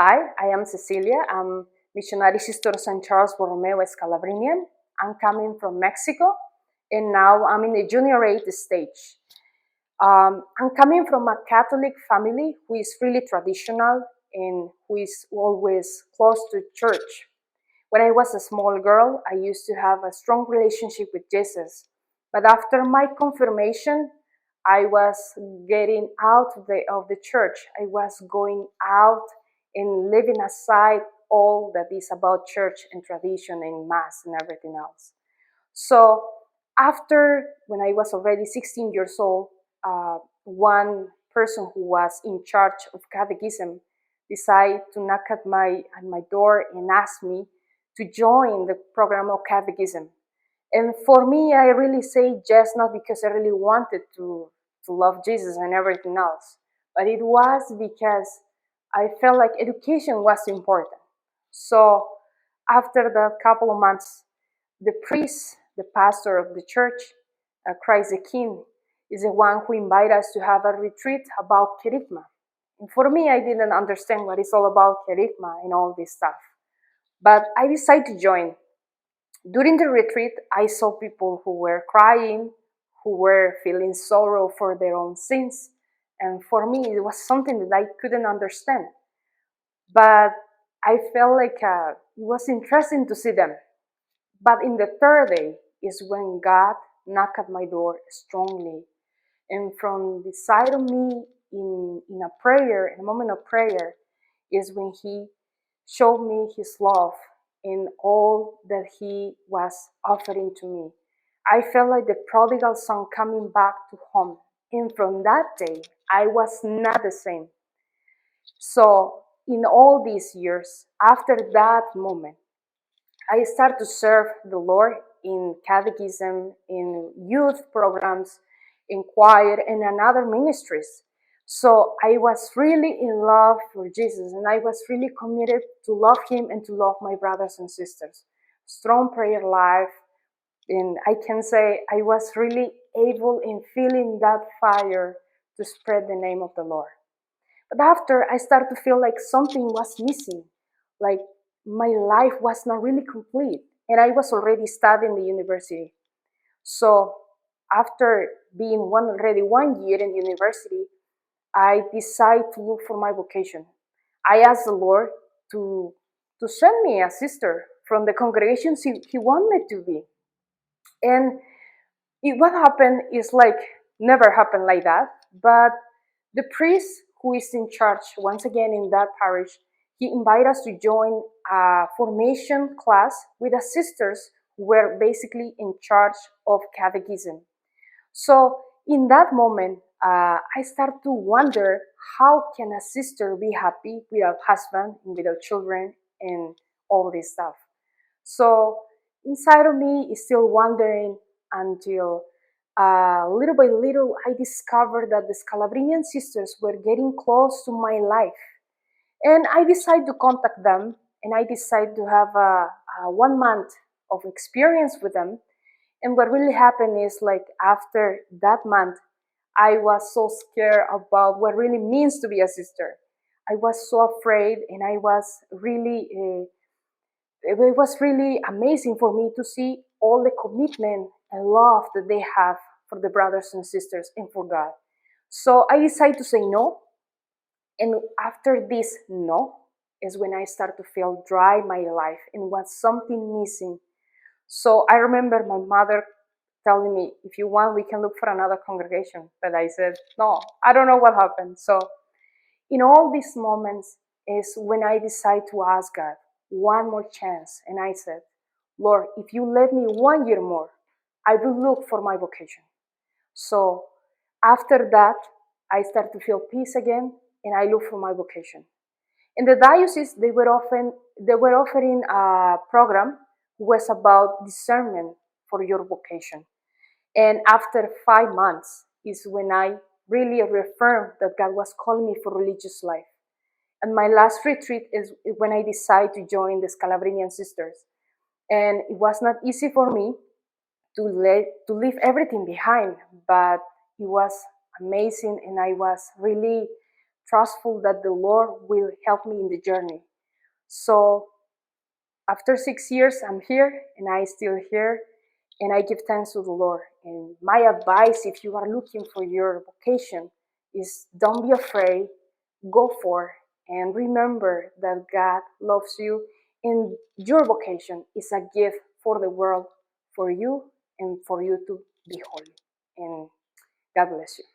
Hi, I am Cecilia. I'm Missionary Sisters and Charles Borromeo Scalabrinian. I'm coming from Mexico, and now I'm in the junior 8 stage. I'm coming from a Catholic family who is really traditional and who is always close to church. When I was a small girl, I used to have a strong relationship with Jesus. But after my confirmation, I was getting out of the church. I was going out and leaving aside all that is about church and tradition and mass and everything else. So after, when I was already 16 years old, one person who was in charge of catechism decided to knock at my door and ask me to join the program of catechism. And for me, I really say yes, not because I really wanted to love Jesus and everything else, but it was because I felt like education was important. So after that couple of months, the priest, the pastor of the church, Christ the King, is the one who invited us to have a retreat about kerygma. And for me, I didn't understand what it's all about kerygma and all this stuff. But I decided to join. During the retreat, I saw people who were crying, who were feeling sorrow for their own sins. And for me, it was something that I couldn't understand. But I felt like it was interesting to see them. But in the third day is when God knocked at my door strongly. And from the side of me in a prayer, in a moment of prayer, is when He showed me His love in all that He was offering to me. I felt like the prodigal son coming back to home. And from that day, I was not the same. So in all these years, after that moment, I started to serve the Lord in catechism, in youth programs, in choir, and in other ministries. So I was really in love for Jesus, and I was really committed to love Him and to love my brothers and sisters. Strong prayer life, and I can say I was really able in feeling that fire to spread the name of the Lord. But after, I started to feel like something was missing, like my life was not really complete, and I was already studying the university. So after being already 1 year in the university, I decided to look for my vocation. I asked the Lord to send me a sister from the congregation He wanted me to be. And what happened is like never happened like that, but the priest who is in charge once again in that parish, he invited us to join a formation class with the sisters who were basically in charge of catechism. So in that moment, I started to wonder, how can a sister be happy without husband and without children and all this stuff? So inside of me is still wondering until little by little I discovered that the Scalabrinian sisters were getting close to my life. And I decided to contact them, and I decided to have a 1 month of experience with them. And what really happened is, like, after that month, I was so scared about what really means to be a sister. I was so afraid, and I was really it was really amazing for me to see all the commitment and love that they have for the brothers and sisters and for God. So I decided to say no. And after this no is when I started to feel dry my life and was something missing. So I remember my mother telling me, if you want, we can look for another congregation. But I said, no, I don't know what happened. So in all these moments is when I decide to ask God one more chance. And I said, Lord, if you let me 1 year more, I will look for my vocation. So after that, I started to feel peace again, and I looked for my vocation. In the diocese, they were offering a program was about discernment for your vocation. And after 5 months is when I really reaffirmed that God was calling me for religious life. And my last retreat is when I decided to join the Scalabrinian Sisters. And it was not easy for me to leave everything behind, but it was amazing, and I was really trustful that the Lord will help me in the journey. So after 6 years, I'm here, and I'm still here, and I give thanks to the Lord. And my advice, if you are looking for your vocation, is don't be afraid, go for it, and remember that God loves you, and your vocation is a gift for the world, for you, and for you to be holy. And God bless you.